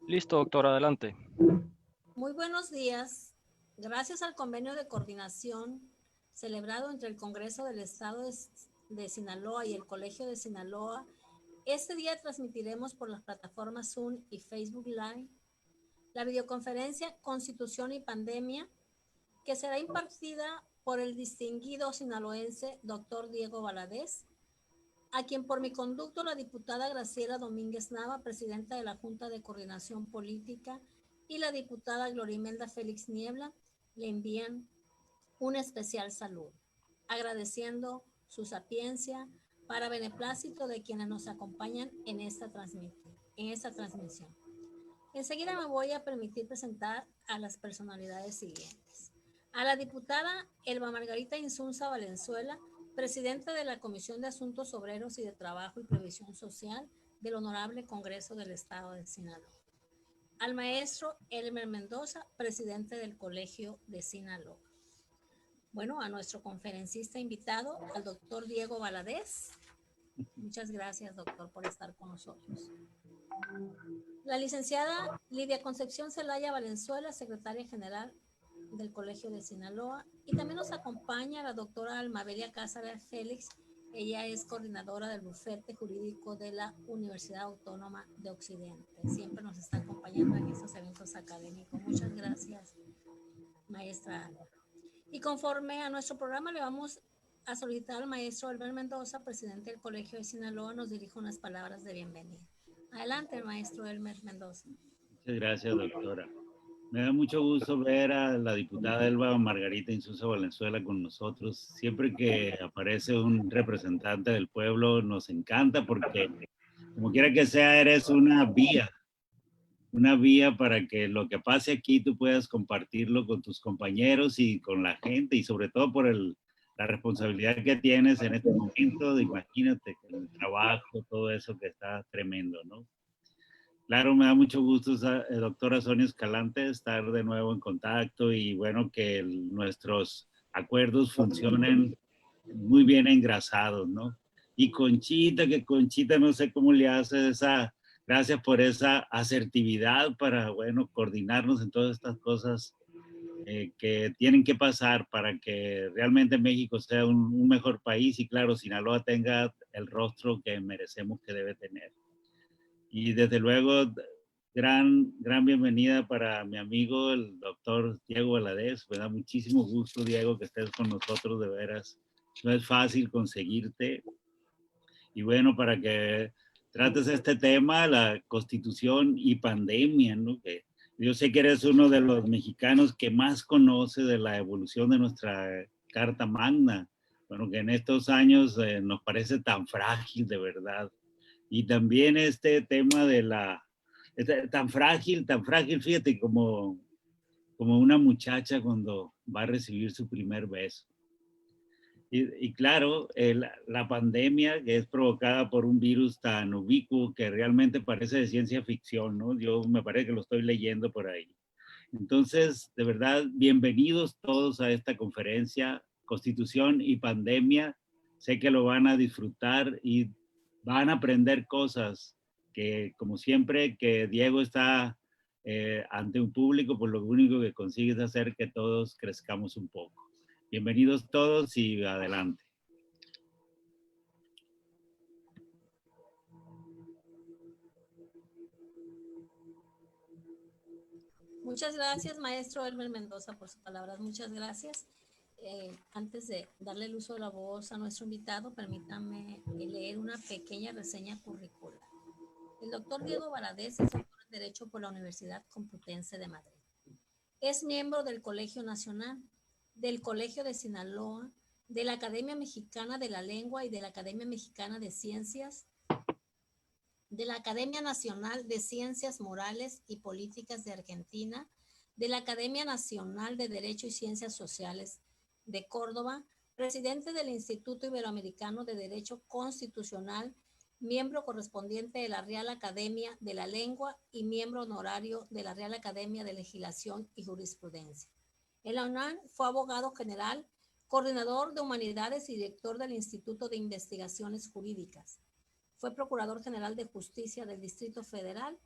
Listo, doctor, adelante. Muy buenos días. Gracias al convenio de coordinación celebrado entre el Congreso del Estado de Sinaloa y el Colegio de Sinaloa, este día transmitiremos por las plataformas Zoom y Facebook Live la videoconferencia Constitución y Pandemia, que será impartida por el distinguido sinaloense doctor Diego Valadez, a quien por mi conducto la diputada Graciela Domínguez Nava, presidenta de la Junta de Coordinación Política, y la diputada Glorimelda Félix Niebla le envían un especial saludo, agradeciendo su sapiencia para beneplácito de quienes nos acompañan en esta transmisión. Enseguida me voy a permitir presentar a las personalidades siguientes. A la diputada Elba Margarita Insunza Valenzuela, presidenta de la Comisión de Asuntos Obreros y de Trabajo y Previsión Social del Honorable Congreso del Estado de Sinaloa. Al maestro Elmer Mendoza, presidente del Colegio de Sinaloa. Bueno, a nuestro conferencista invitado, al doctor Diego Valadez. Muchas gracias, doctor, por estar con nosotros. La licenciada Lidia Concepción Zelaya Valenzuela, secretaria general del Colegio de Sinaloa, y también nos acompaña la doctora Almabelia Cázares Félix. Ella es coordinadora del bufete jurídico de la Universidad Autónoma de Occidente. Siempre nos está acompañando en estos eventos académicos. Muchas gracias, maestra Alba. Y conforme a nuestro programa le vamos a solicitar al maestro Elber Mendoza, presidente del Colegio de Sinaloa, nos dirija unas palabras de bienvenida. Adelante, maestro Elmer Mendoza. Muchas gracias, doctora. Me da mucho gusto ver a la diputada Elba Margarita Insunza Valenzuela con nosotros. Siempre que aparece un representante del pueblo nos encanta porque, como quiera que sea, eres una vía para que lo que pase aquí tú puedas compartirlo con tus compañeros y con la gente, y sobre todo por la responsabilidad que tienes en este momento. Imagínate, el trabajo, todo eso que está tremendo, ¿no? Claro, me da mucho gusto, doctora Sonia Escalante, estar de nuevo en contacto y bueno, que nuestros acuerdos funcionen muy bien engrasados, ¿no? Y Conchita, que Conchita no sé cómo le hace gracias por esa asertividad para, bueno, coordinarnos en todas estas cosas que tienen que pasar para que realmente México sea un mejor país y claro, Sinaloa tenga el rostro que merecemos que debe tener. Y desde luego, gran bienvenida para mi amigo, el doctor Diego Valadez. Me da muchísimo gusto, Diego, que estés con nosotros, de veras. No es fácil conseguirte. Y bueno, para que trates este tema, la Constitución y pandemia, ¿no? Que yo sé que eres uno de los mexicanos que más conoce de la evolución de nuestra Carta Magna. Bueno, que en estos años nos parece tan frágil, de verdad. Y también este tema de tan frágil, fíjate, como una muchacha cuando va a recibir su primer beso. Y claro, la pandemia que es provocada por un virus tan ubicuo que realmente parece de ciencia ficción, ¿no? Yo me parece que lo estoy leyendo por ahí. Entonces, de verdad, bienvenidos todos a esta conferencia, Constitución y Pandemia. Sé que lo van a disfrutar y van a aprender cosas que, como siempre, que Diego está ante un público, pues lo único que consigue es hacer que todos crezcamos un poco. Bienvenidos todos y adelante. Muchas gracias, maestro Elmer Mendoza, por sus palabras. Muchas gracias. Antes de darle el uso de la voz a nuestro invitado, permítanme leer una pequeña reseña curricular. El doctor Diego Valadez es doctor en Derecho por la Universidad Complutense de Madrid. Es miembro del Colegio Nacional, del Colegio de Sinaloa, de la Academia Mexicana de la Lengua y de la Academia Mexicana de Ciencias, de la Academia Nacional de Ciencias Morales y Políticas de Argentina, de la Academia Nacional de Derecho y Ciencias Sociales de Córdoba, presidente del Instituto Iberoamericano de Derecho Constitucional, miembro correspondiente de la Real Academia de la Lengua y miembro honorario de la Real Academia de Legislación y Jurisprudencia. En la UNAM fue abogado general, coordinador de humanidades y director del Instituto de Investigaciones Jurídicas. Fue Procurador General de Justicia del Distrito Federal,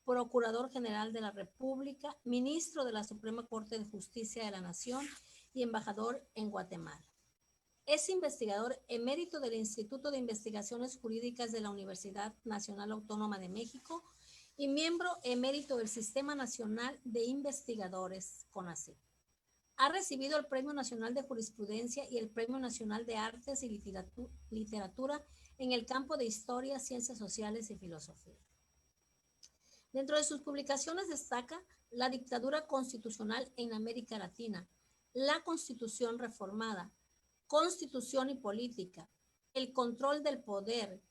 Procurador General de la República, Ministro de la Suprema Corte de Justicia de la Nación y embajador en Guatemala. Es investigador emérito del Instituto de Investigaciones Jurídicas de la Universidad Nacional Autónoma de México y miembro emérito del Sistema Nacional de Investigadores, CONACYT. Ha recibido el Premio Nacional de Jurisprudencia y el Premio Nacional de Artes y Literatura en el campo de Historia, Ciencias Sociales y Filosofía. Dentro de sus publicaciones destaca La dictadura constitucional en América Latina, La Constitución reformada, Constitución y política, El control del poder,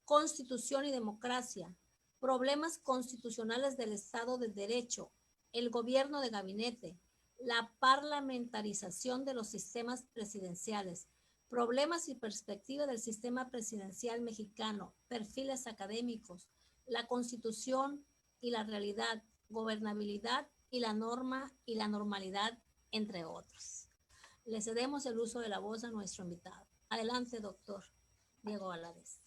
Constitución y democracia, Problemas constitucionales del Estado de Derecho, El gobierno de gabinete, la parlamentarización de los sistemas presidenciales, Problemas y perspectiva del sistema presidencial mexicano, Perfiles académicos, La Constitución y la realidad, Gobernabilidad y la norma y la normalidad, entre otros. Le cedemos el uso de la voz a nuestro invitado. Adelante, doctor Diego Valadez.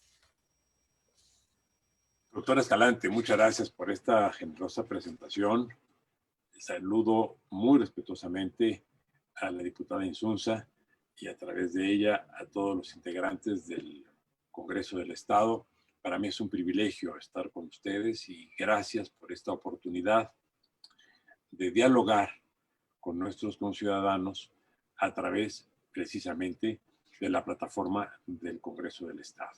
Doctora Escalante, muchas gracias por esta generosa presentación. Saludo muy respetuosamente a la diputada Insunza y a través de ella a todos los integrantes del Congreso del Estado. Para mí es un privilegio estar con ustedes y gracias por esta oportunidad de dialogar con nuestros conciudadanos a través precisamente de la plataforma del Congreso del Estado.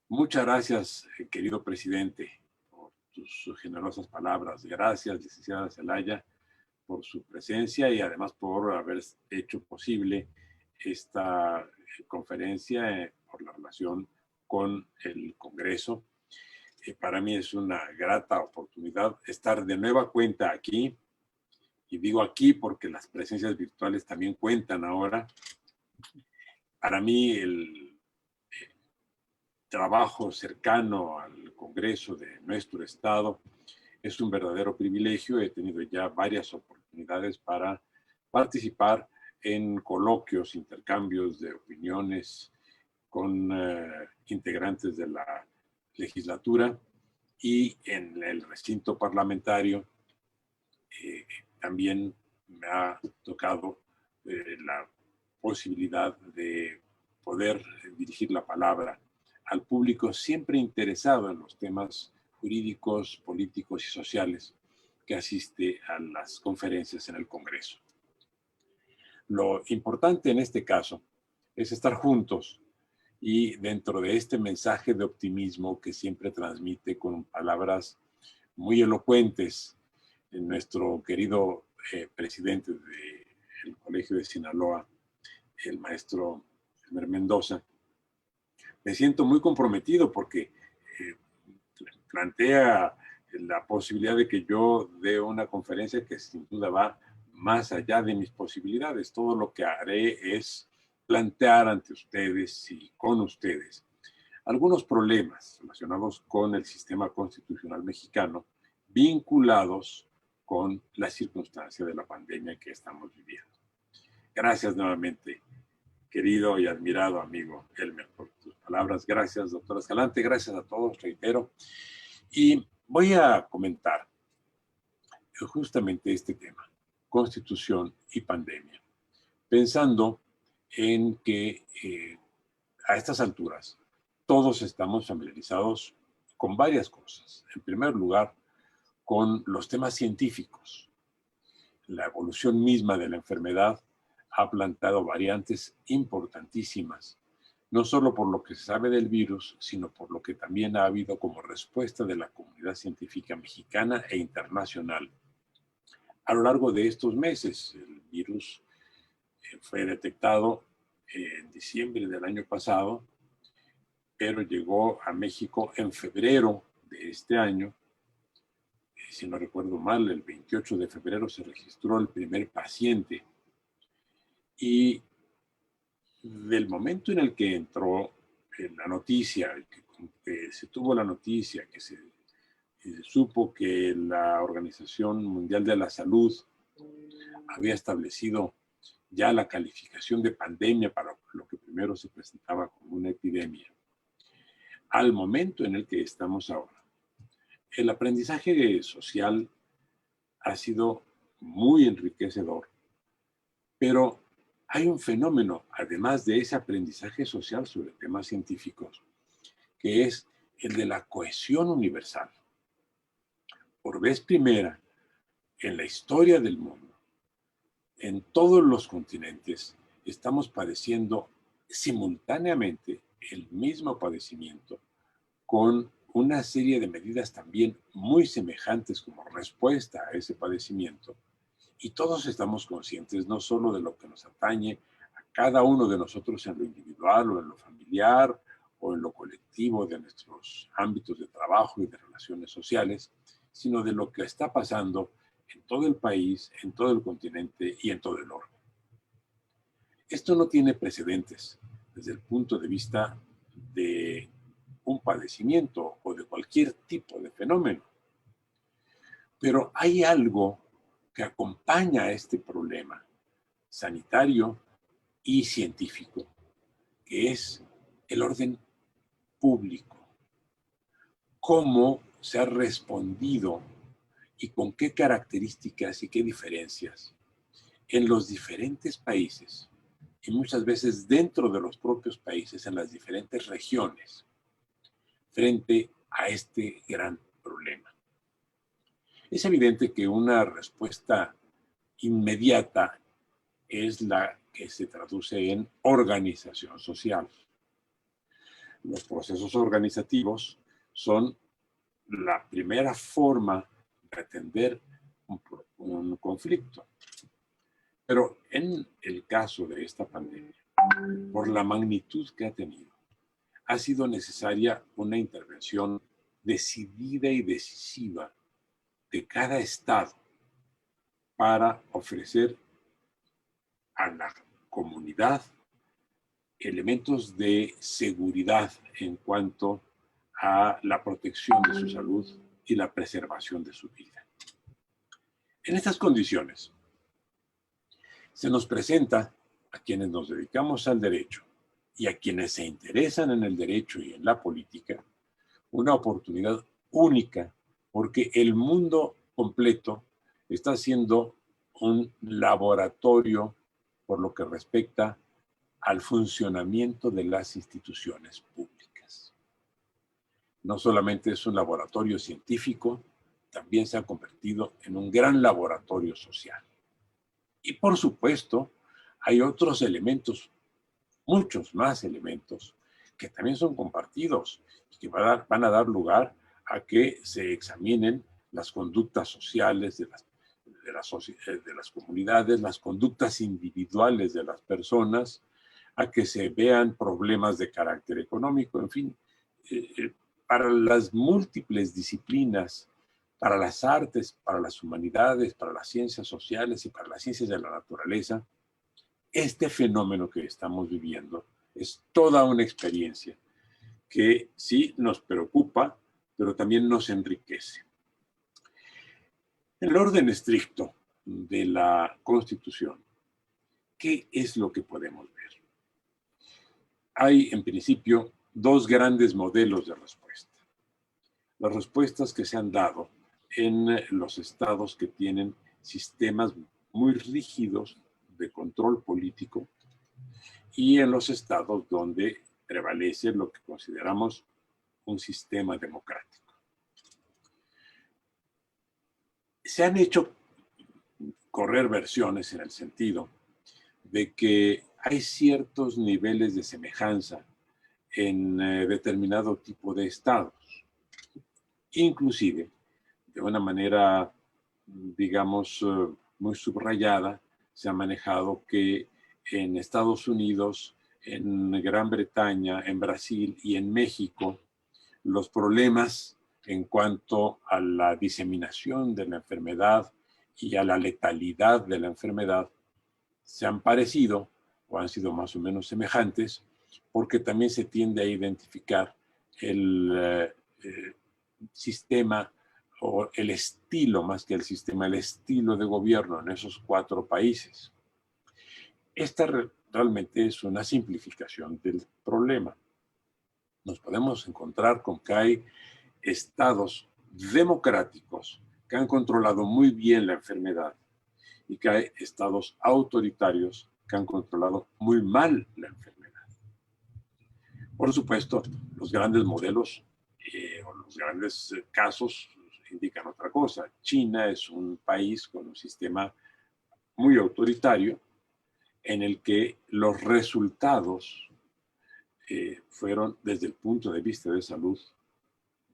Muchas gracias, querido presidente, por tus generosas palabras. Gracias, licenciada Zelaya, por su presencia y además por haber hecho posible esta conferencia por la relación con el Congreso. Para mí es una grata oportunidad estar de nueva cuenta aquí. Y digo aquí porque las presencias virtuales también cuentan ahora. Para mí el trabajo cercano al Congreso de nuestro Estado es un verdadero privilegio. He tenido ya varias oportunidades para participar en coloquios, intercambios de opiniones con integrantes de la legislatura y en el recinto parlamentario también me ha tocado la posibilidad de poder dirigir la palabra al público siempre interesado en los temas jurídicos, políticos y sociales que asiste a las conferencias en el Congreso. Lo importante en este caso es estar juntos y dentro de este mensaje de optimismo que siempre transmite con palabras muy elocuentes nuestro querido presidente del Colegio de Sinaloa, el maestro Elmer Mendoza, me siento muy comprometido porque plantea la posibilidad de que yo dé una conferencia que sin duda va más allá de mis posibilidades. Todo lo que haré es plantear ante ustedes y con ustedes algunos problemas relacionados con el sistema constitucional mexicano vinculados con la circunstancia de la pandemia que estamos viviendo. Gracias nuevamente, querido y admirado amigo Elmer, por tus palabras. Gracias, doctora Escalante. Gracias a todos, reitero. Y voy a comentar justamente este tema, constitución y pandemia, pensando en que a estas alturas todos estamos familiarizados con varias cosas. En primer lugar, con los temas científicos. La evolución misma de la enfermedad ha planteado variantes importantísimas, no solo por lo que se sabe del virus, sino por lo que también ha habido como respuesta de la comunidad científica mexicana e internacional. A lo largo de estos meses, el virus fue detectado en diciembre del año pasado, pero llegó a México en febrero de este año. Si no recuerdo mal, el 28 de febrero se registró el primer paciente. Y del momento en el que entró la noticia, que se tuvo la noticia, que se supo que la Organización Mundial de la Salud había establecido ya la calificación de pandemia para lo que primero se presentaba como una epidemia, al momento en el que estamos ahora, El aprendizaje social ha sido muy enriquecedor, pero hay un fenómeno, además de ese aprendizaje social sobre temas científicos, que es el de la cohesión universal. Por vez primera en la historia del mundo, en todos los continentes, estamos padeciendo simultáneamente el mismo padecimiento con una serie de medidas también muy semejantes como respuesta a ese padecimiento. Y todos estamos conscientes no solo de lo que nos atañe a cada uno de nosotros en lo individual o en lo familiar o en lo colectivo de nuestros ámbitos de trabajo y de relaciones sociales, sino de lo que está pasando en todo el país, en todo el continente y en todo el orbe. Esto no tiene precedentes desde el punto de vista de un padecimiento o de cualquier tipo de fenómeno. Pero hay algo que acompaña a este problema sanitario y científico, que es el orden público. ¿Cómo se ha respondido y con qué características y qué diferencias en los diferentes países, y muchas veces dentro de los propios países, en las diferentes regiones, frente a este gran problema? Es evidente que una respuesta inmediata es la que se traduce en organización social. Los procesos organizativos son la primera forma de atender un conflicto. Pero en el caso de esta pandemia, por la magnitud que ha tenido, ha sido necesaria una intervención decidida y decisiva de cada estado para ofrecer a la comunidad elementos de seguridad en cuanto a la protección de su salud y la preservación de su vida. En estas condiciones, se nos presenta a quienes nos dedicamos al derecho y a quienes se interesan en el derecho y en la política una oportunidad única, porque el mundo completo está siendo un laboratorio por lo que respecta al funcionamiento de las instituciones públicas. No solamente es un laboratorio científico, también se ha convertido en un gran laboratorio social. Y por supuesto, hay otros elementos, muchos más elementos, que también son compartidos y que van a dar lugar a que se examinen las conductas sociales de las comunidades, las conductas individuales de las personas, a que se vean problemas de carácter económico, en fin, para las múltiples disciplinas, para las artes, para las humanidades, para las ciencias sociales y para las ciencias de la naturaleza, este fenómeno que estamos viviendo es toda una experiencia que sí nos preocupa, pero también nos enriquece. En el orden estricto de la Constitución, ¿qué es lo que podemos ver? Hay, en principio, dos grandes modelos de respuesta. Las respuestas que se han dado en los estados que tienen sistemas muy rígidos de control político y en los estados donde prevalece lo que consideramos un sistema democrático. Se han hecho correr versiones en el sentido de que hay ciertos niveles de semejanza en determinado tipo de estados. Inclusive, de una manera, digamos, muy subrayada, se ha manejado que en Estados Unidos, en Gran Bretaña, en Brasil y en México, los problemas en cuanto a la diseminación de la enfermedad y a la letalidad de la enfermedad se han parecido o han sido más o menos semejantes, porque también se tiende a identificar el sistema o el estilo, más que el sistema, el estilo de gobierno en esos cuatro países. Esta realmente es una simplificación del problema. Nos podemos encontrar con que hay estados democráticos que han controlado muy bien la enfermedad y que hay estados autoritarios que han controlado muy mal la enfermedad. Por supuesto, los grandes modelos o los grandes casos indican otra cosa. China es un país con un sistema muy autoritario en el que los resultados fueron, desde el punto de vista de salud,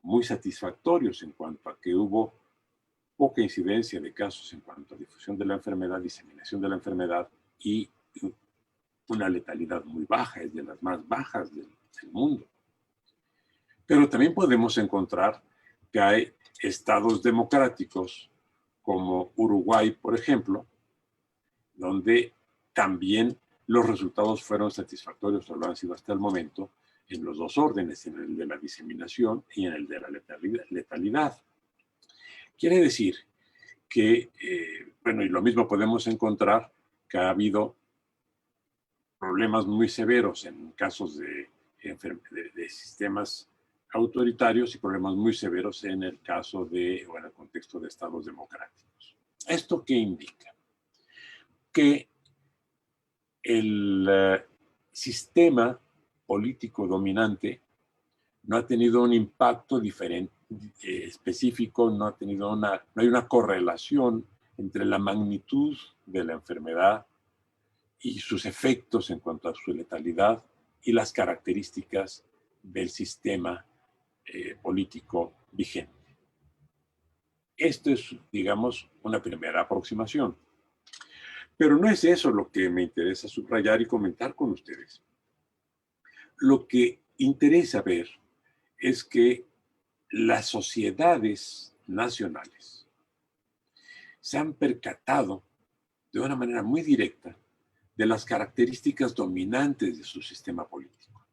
muy satisfactorios en cuanto a que hubo poca incidencia de casos en cuanto a difusión de la enfermedad, diseminación de la enfermedad y una letalidad muy baja, es de las más bajas del mundo. Pero también podemos encontrar que hay estados democráticos como Uruguay, por ejemplo, donde también los resultados fueron satisfactorios o lo han sido hasta el momento en los dos órdenes, en el de la diseminación y en el de la letalidad. Quiere decir que, bueno, y lo mismo podemos encontrar que ha habido problemas muy severos en casos de sistemas autoritarios y problemas muy severos en el caso de, o en el contexto de estados democráticos. ¿Esto qué indica? Que el sistema político dominante no ha tenido un impacto diferente, específico, no hay una correlación entre la magnitud de la enfermedad y sus efectos en cuanto a su letalidad y las características del sistema político vigente. Esto es, digamos, una primera aproximación. Pero no es eso lo que me interesa subrayar y comentar con ustedes. Lo que interesa ver es que las sociedades nacionales se han percatado de una manera muy directa de las características dominantes de su sistema político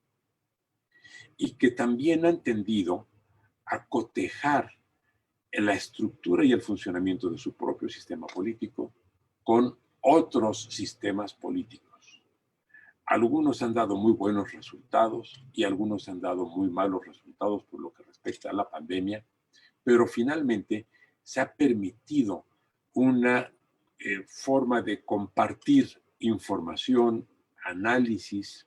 y que también han tendido a cotejar la estructura y el funcionamiento de su propio sistema político con otros sistemas políticos. Algunos han dado muy buenos resultados y algunos han dado muy malos resultados por lo que respecta a la pandemia, pero finalmente se ha permitido una forma de compartir información, análisis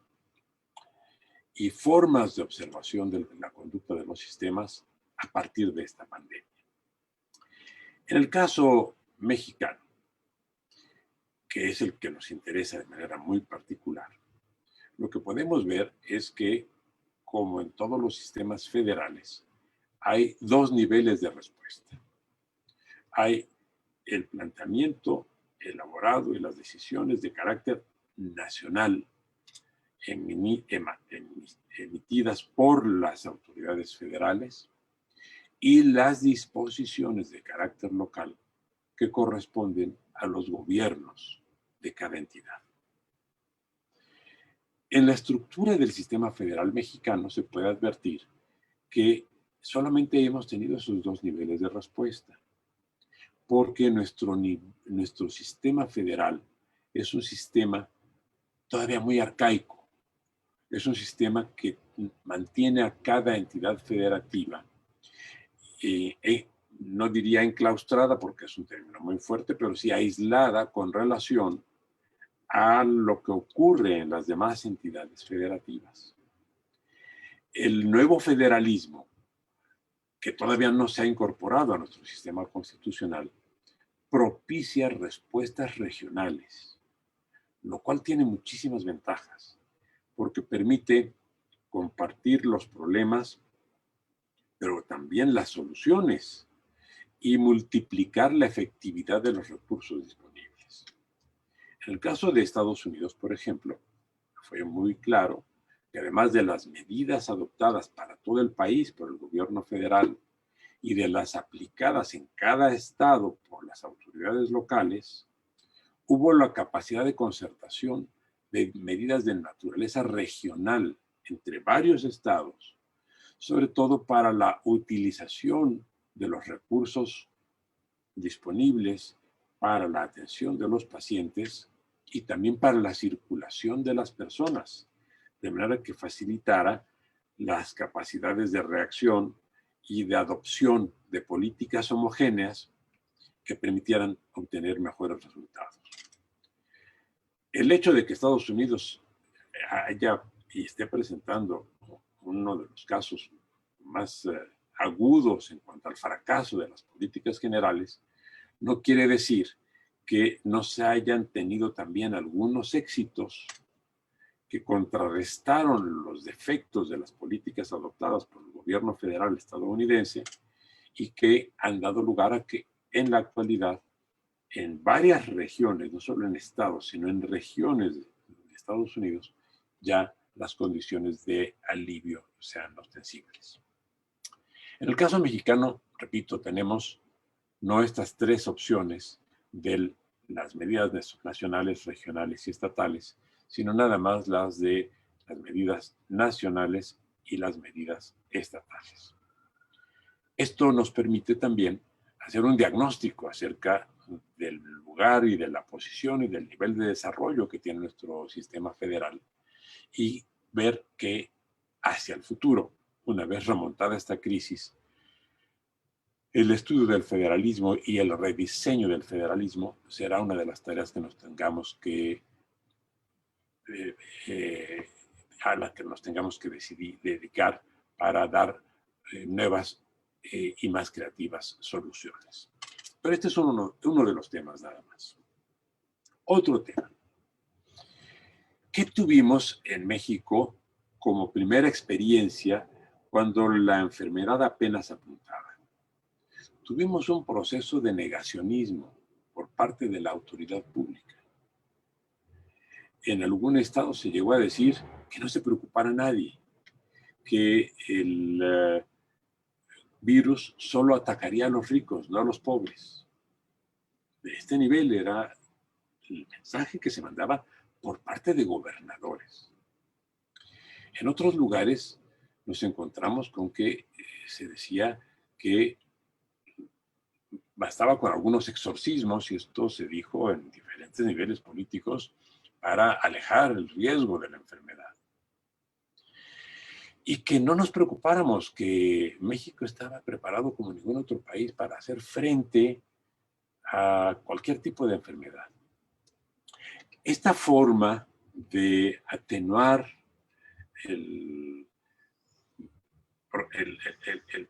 y formas de observación de la conducta de los sistemas a partir de esta pandemia. En el caso mexicano, que es el que nos interesa de manera muy particular, lo que podemos ver es que, como en todos los sistemas federales, hay dos niveles de respuesta. Hay el planteamiento elaborado y las decisiones de carácter nacional emitidas por las autoridades federales y las disposiciones de carácter local que corresponden a los gobiernos de cada entidad. En la estructura del sistema federal mexicano se puede advertir que solamente hemos tenido esos dos niveles de respuesta, porque nuestro sistema federal es un sistema todavía muy arcaico. Es un sistema que mantiene a cada entidad federativa, no diría enclaustrada porque es un término muy fuerte, pero sí aislada con relación a lo que ocurre en las demás entidades federativas. El nuevo federalismo, que todavía no se ha incorporado a nuestro sistema constitucional, propicia respuestas regionales, lo cual tiene muchísimas ventajas, porque permite compartir los problemas, pero también las soluciones, y multiplicar la efectividad de los recursos disponibles. En el caso de Estados Unidos, por ejemplo, fue muy claro que además de las medidas adoptadas para todo el país por el gobierno federal y de las aplicadas en cada estado por las autoridades locales, hubo la capacidad de concertación de medidas de naturaleza regional entre varios estados, sobre todo para la utilización de los recursos disponibles para la atención de los pacientes y también para la circulación de las personas, de manera que facilitara las capacidades de reacción y de adopción de políticas homogéneas que permitieran obtener mejores resultados. El hecho de que Estados Unidos haya y esté presentando uno de los casos más agudos en cuanto al fracaso de las políticas generales, no quiere decir que no se hayan tenido también algunos éxitos que contrarrestaron los defectos de las políticas adoptadas por el gobierno federal estadounidense y que han dado lugar a que en la actualidad en varias regiones, no solo en estados, sino en regiones de Estados Unidos, ya las condiciones de alivio sean ostensibles. En el caso mexicano, repito, tenemos no estas tres opciones de las medidas nacionales, regionales y estatales, sino nada más las de las medidas nacionales y las medidas estatales. Esto nos permite también hacer un diagnóstico acerca del lugar y de la posición y del nivel de desarrollo que tiene nuestro sistema federal y ver que hacia el futuro, una vez remontada esta crisis, el estudio del federalismo y el rediseño del federalismo será una de las tareas que nos tengamos que a la que nos tengamos que dedicar para dar nuevas y más creativas soluciones. Pero este es uno de los temas nada más. Otro tema. ¿Qué tuvimos en México como primera experiencia cuando la enfermedad apenas apuntaba? Tuvimos un proceso de negacionismo por parte de la autoridad pública. En algún estado se llegó a decir que no se preocupara nadie, que el virus solo atacaría a los ricos, no a los pobres. De este nivel era el mensaje que se mandaba por parte de gobernadores. En otros lugares nos encontramos con que se decía que bastaba con algunos exorcismos, y esto se dijo en diferentes niveles políticos, para alejar el riesgo de la enfermedad. Y que no nos preocupáramos, que México estaba preparado como ningún otro país para hacer frente a cualquier tipo de enfermedad. Esta forma de atenuar el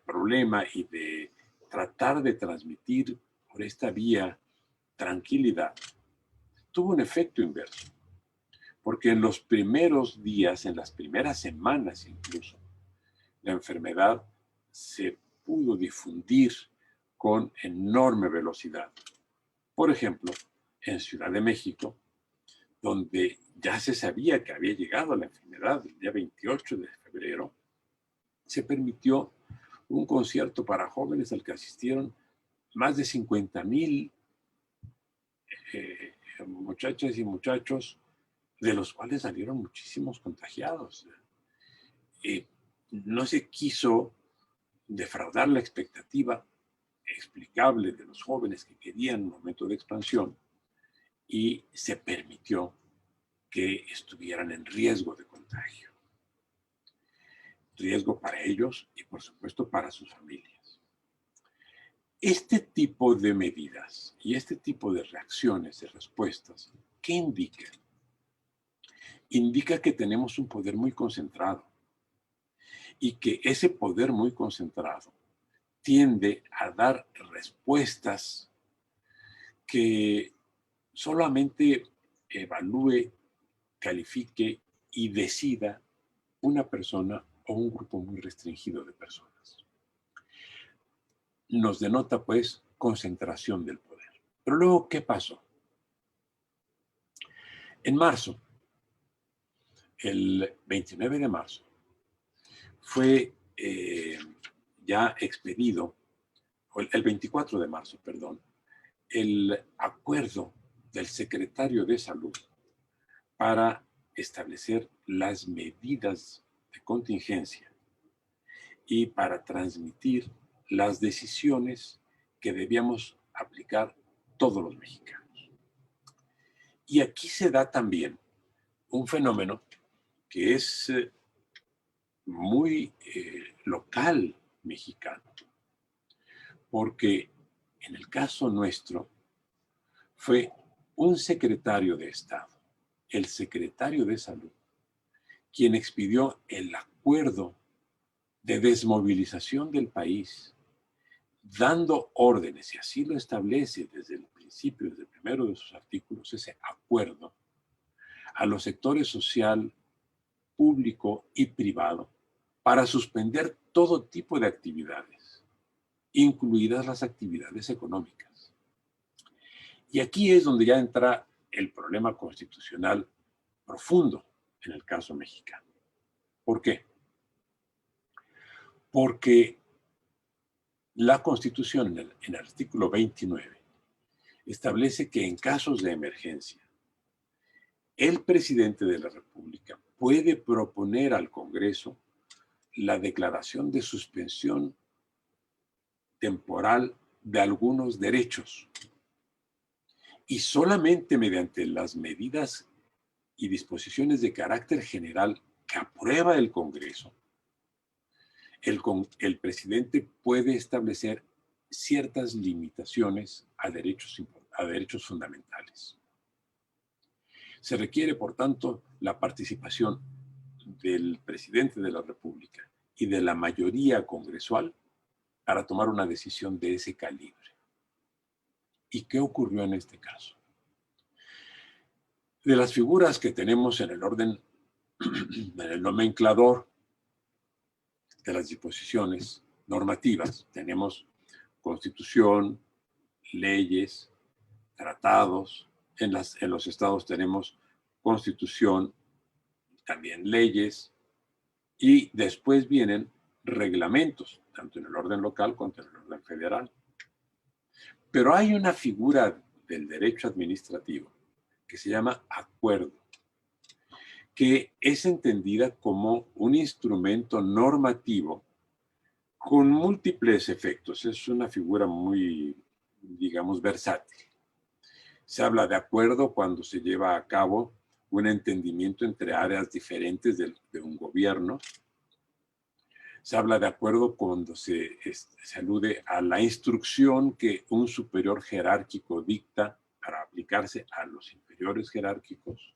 problema y de tratar de transmitir por esta vía tranquilidad, tuvo un efecto inverso. Porque en los primeros días, en las primeras semanas incluso, la enfermedad se pudo difundir con enorme velocidad. Por ejemplo, en Ciudad de México, donde ya se sabía que había llegado la enfermedad el día 28 de febrero, se permitió un concierto para jóvenes al que asistieron más de 50,000 muchachas y muchachos, de los cuales salieron muchísimos contagiados. No se quiso defraudar la expectativa explicable de los jóvenes que querían un momento de expansión y se permitió que estuvieran en riesgo de contagio. Riesgo para ellos y, por supuesto, para sus familias. Este tipo de medidas y este tipo de reacciones y respuestas, ¿qué indican? Indica que tenemos un poder muy concentrado y que ese poder muy concentrado tiende a dar respuestas que solamente evalúe, califique y decida una persona o un grupo muy restringido de personas. Nos denota, pues, concentración del poder. Pero luego, ¿qué pasó? En marzo, el 29 de marzo, fue ya expedido, el 24 de marzo, perdón, el acuerdo del secretario de Salud para establecer las medidas de contingencia y para transmitir las decisiones que debíamos aplicar todos los mexicanos. Y aquí se da también un fenómeno que es muy local mexicano. Porque en el caso nuestro fue un secretario de Estado, el secretario de Salud, quien expidió el acuerdo de desmovilización del país, dando órdenes, y así lo establece desde el principio, desde el primero de sus artículos, ese acuerdo, a los sectores social, público y privado, para suspender todo tipo de actividades, incluidas las actividades económicas. Y aquí es donde ya entra el problema constitucional profundo en el caso mexicano. ¿Por qué? Porque la Constitución, en el artículo 29, establece que en casos de emergencia, el presidente de la República puede proponer al Congreso la declaración de suspensión temporal de algunos derechos, y solamente mediante las medidas y disposiciones de carácter general que aprueba el Congreso, el presidente puede establecer ciertas limitaciones a derechos fundamentales. Se requiere, por tanto, la participación del presidente de la República y de la mayoría congresual para tomar una decisión de ese calibre. ¿Y qué ocurrió en este caso? De las figuras que tenemos en el orden, en el nomenclador de las disposiciones normativas, tenemos constitución, leyes, tratados. En los estados tenemos constitución, también leyes, y después vienen reglamentos, tanto en el orden local como en el orden federal. Pero hay una figura del derecho administrativo que se llama acuerdo, que es entendida como un instrumento normativo con múltiples efectos. Es una figura muy, digamos, versátil. Se habla de acuerdo cuando se lleva a cabo un entendimiento entre áreas diferentes de un gobierno. Se habla de acuerdo cuando se alude a la instrucción que un superior jerárquico dicta para aplicarse a los inferiores jerárquicos.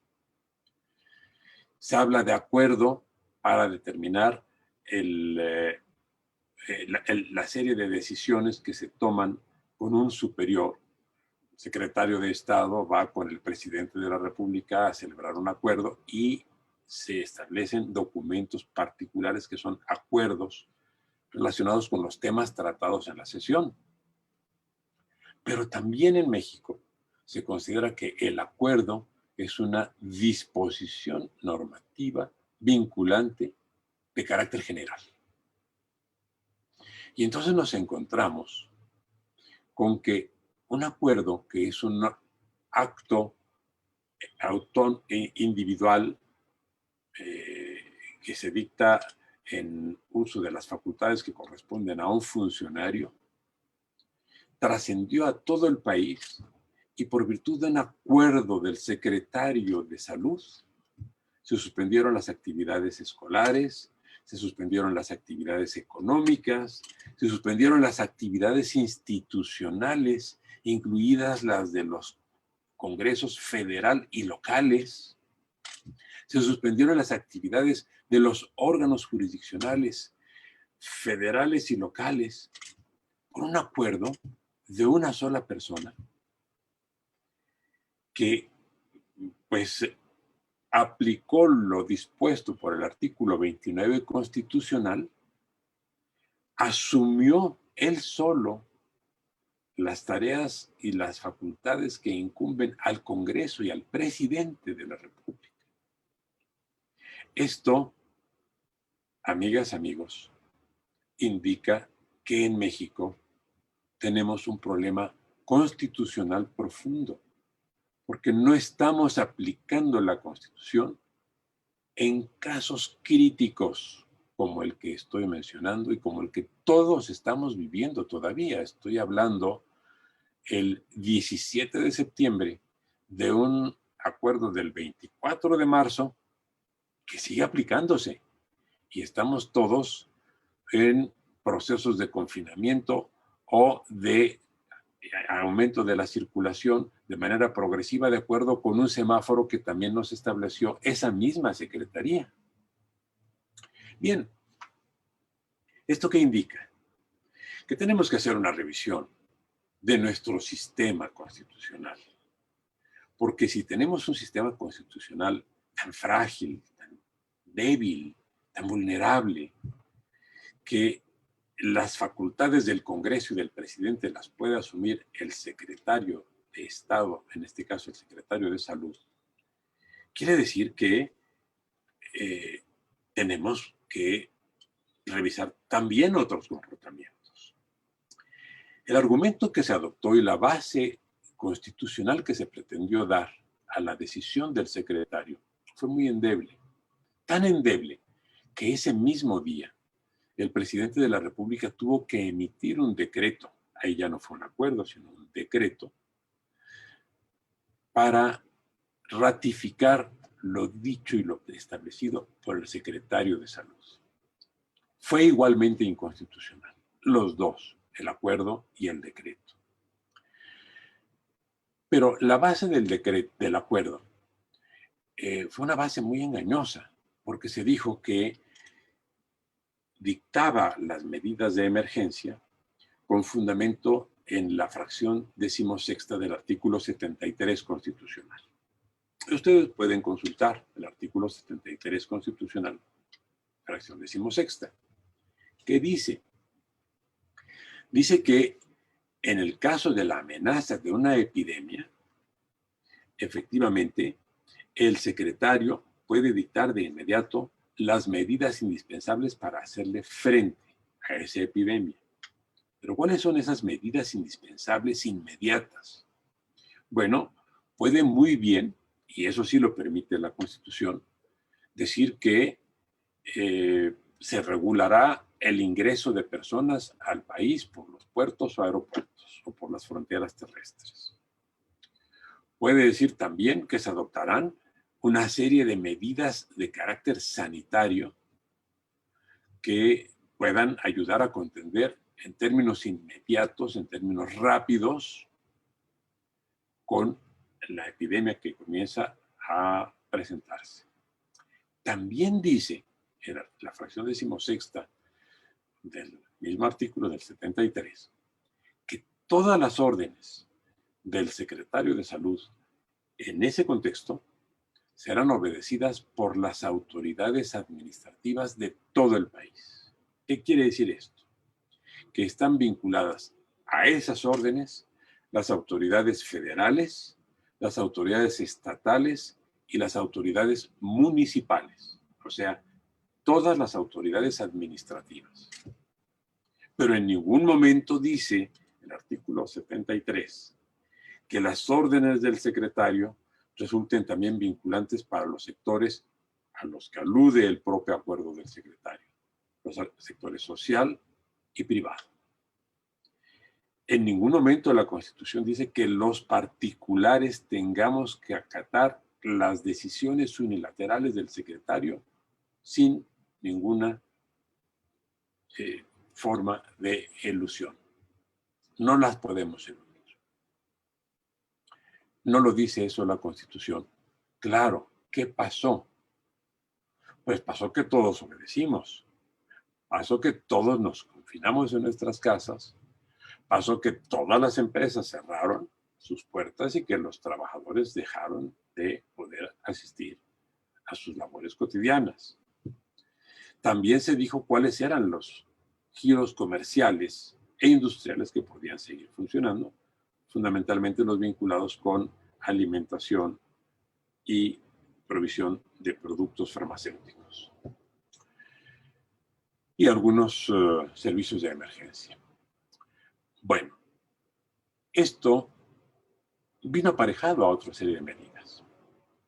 Se habla de acuerdo para determinar la serie de decisiones que se toman con un superior. El secretario de Estado va con el presidente de la República a celebrar un acuerdo y se establecen documentos particulares que son acuerdos relacionados con los temas tratados en la sesión. Pero también en México se considera que el acuerdo es una disposición normativa vinculante de carácter general. Y entonces nos encontramos con que un acuerdo, que es un acto individual que se dicta en uso de las facultades que corresponden a un funcionario, trascendió a todo el país y por virtud de un acuerdo del secretario de Salud, se suspendieron las actividades escolares, se suspendieron las actividades económicas, se suspendieron las actividades institucionales, incluidas las de los congresos federal y locales. Se suspendieron las actividades de los órganos jurisdiccionales federales y locales por un acuerdo de una sola persona que, pues, aplicó lo dispuesto por el artículo 29 constitucional, asumió él solo las tareas y las facultades que incumben al Congreso y al presidente de la República. Esto, amigas, amigos, indica que en México tenemos un problema constitucional profundo, porque no estamos aplicando la Constitución en casos críticos como el que estoy mencionando y como el que todos estamos viviendo todavía. Estoy hablando el 17 de septiembre de un acuerdo del 24 de marzo que sigue aplicándose y estamos todos en procesos de confinamiento o de aumento de la circulación de manera progresiva de acuerdo con un semáforo que también nos estableció esa misma Secretaría. Bien, ¿esto qué indica? Que tenemos que hacer una revisión de nuestro sistema constitucional. Porque si tenemos un sistema constitucional tan frágil, tan débil, tan vulnerable, que las facultades del Congreso y del presidente las puede asumir el secretario de Estado, en este caso el secretario de Salud, quiere decir que tenemos que revisar también otros comportamientos. El argumento que se adoptó y la base constitucional que se pretendió dar a la decisión del secretario fue muy endeble, tan endeble que ese mismo día el presidente de la República tuvo que emitir un decreto, ahí ya no fue un acuerdo, sino un decreto, para ratificar lo dicho y lo establecido por el secretario de Salud. Fue igualmente inconstitucional, los dos, el acuerdo y el decreto. Pero la base del acuerdo fue una base muy engañosa, porque se dijo que dictaba las medidas de emergencia con fundamento en la fracción 16ª del artículo 73 constitucional. Ustedes pueden consultar el artículo 73 constitucional, fracción 16ª, que dice que en el caso de la amenaza de una epidemia, efectivamente, el secretario puede dictar de inmediato las medidas indispensables para hacerle frente a esa epidemia. Pero ¿cuáles son esas medidas indispensables inmediatas? Bueno, puede muy bien, y eso sí lo permite la Constitución, decir que se regulará el ingreso de personas al país por los puertos o aeropuertos o por las fronteras terrestres. Puede decir también que se adoptarán una serie de medidas de carácter sanitario que puedan ayudar a contender en términos inmediatos, en términos rápidos, con la epidemia que comienza a presentarse. También dice en la fracción 16ª del mismo artículo del 73 que todas las órdenes del secretario de Salud en ese contexto serán obedecidas por las autoridades administrativas de todo el país. ¿Qué quiere decir esto? Que están vinculadas a esas órdenes las autoridades federales, las autoridades estatales y las autoridades municipales, o sea, todas las autoridades administrativas. Pero en ningún momento dice el artículo 73 que las órdenes del secretario resulten también vinculantes para los sectores a los que alude el propio acuerdo del secretario, los sectores social y privado. En ningún momento la Constitución dice que los particulares tengamos que acatar las decisiones unilaterales del secretario sin ninguna forma de elusión. No las podemos eludir. No lo dice eso la Constitución. Claro, ¿qué pasó? Pues pasó que todos obedecimos. Pasó que todos nos confinamos en nuestras casas. Pasó que todas las empresas cerraron sus puertas y que los trabajadores dejaron de poder asistir a sus labores cotidianas. También se dijo cuáles eran los giros comerciales e industriales que podían seguir funcionando, fundamentalmente los vinculados con alimentación y provisión de productos farmacéuticos y algunos servicios de emergencia. Bueno, esto vino aparejado a otra serie de medidas.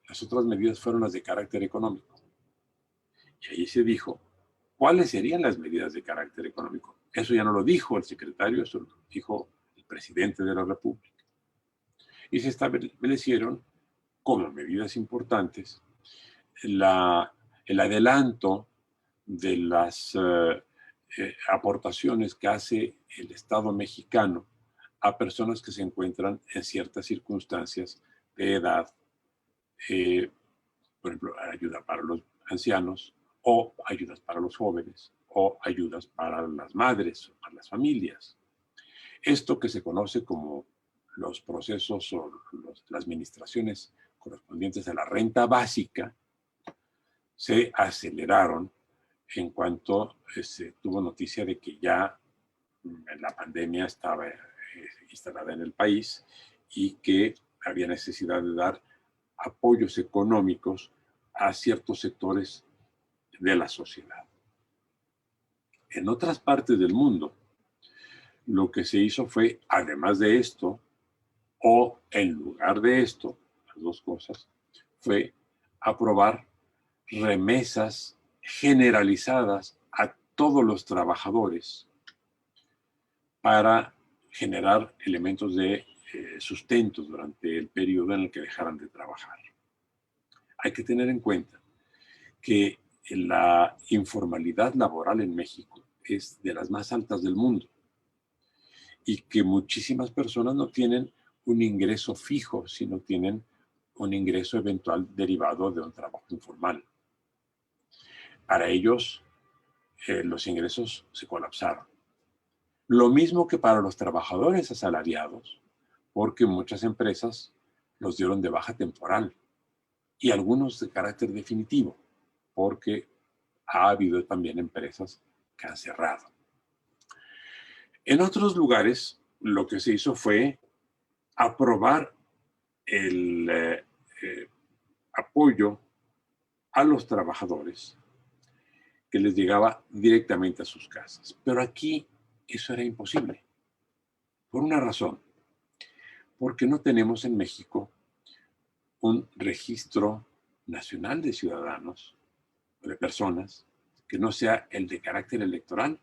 Las otras medidas fueron las de carácter económico. Y ahí se dijo cuáles serían las medidas de carácter económico. Eso ya no lo dijo el secretario, eso lo dijo el presidente de la República. Y se establecieron como medidas importantes el adelanto de las aportaciones que hace el Estado mexicano a personas que se encuentran en ciertas circunstancias de edad, por ejemplo, ayuda para los ancianos, o ayudas para los jóvenes, o ayudas para las madres, o para las familias. Esto que se conoce como los procesos o las administraciones correspondientes a la renta básica se aceleraron en cuanto se tuvo noticia de que ya la pandemia estaba instalada en el país y que había necesidad de dar apoyos económicos a ciertos sectores de la sociedad. En otras partes del mundo, lo que se hizo fue, además de esto, o en lugar de esto, las dos cosas, fue aprobar remesas generalizadas a todos los trabajadores para generar elementos de sustento durante el periodo en el que dejaran de trabajar. Hay que tener en cuenta que la informalidad laboral en México es de las más altas del mundo y que muchísimas personas no tienen un ingreso fijo, sino tienen un ingreso eventual derivado de un trabajo informal. Para ellos, los ingresos se colapsaron. Lo mismo que para los trabajadores asalariados, porque muchas empresas los dieron de baja temporal y algunos de carácter definitivo, porque ha habido también empresas que han cerrado. En otros lugares, lo que se hizo fue aprobar el apoyo a los trabajadores que les llegaba directamente a sus casas. Pero aquí eso era imposible, por una razón, porque no tenemos en México un registro nacional de ciudadanos o de personas que no sea el de carácter electoral.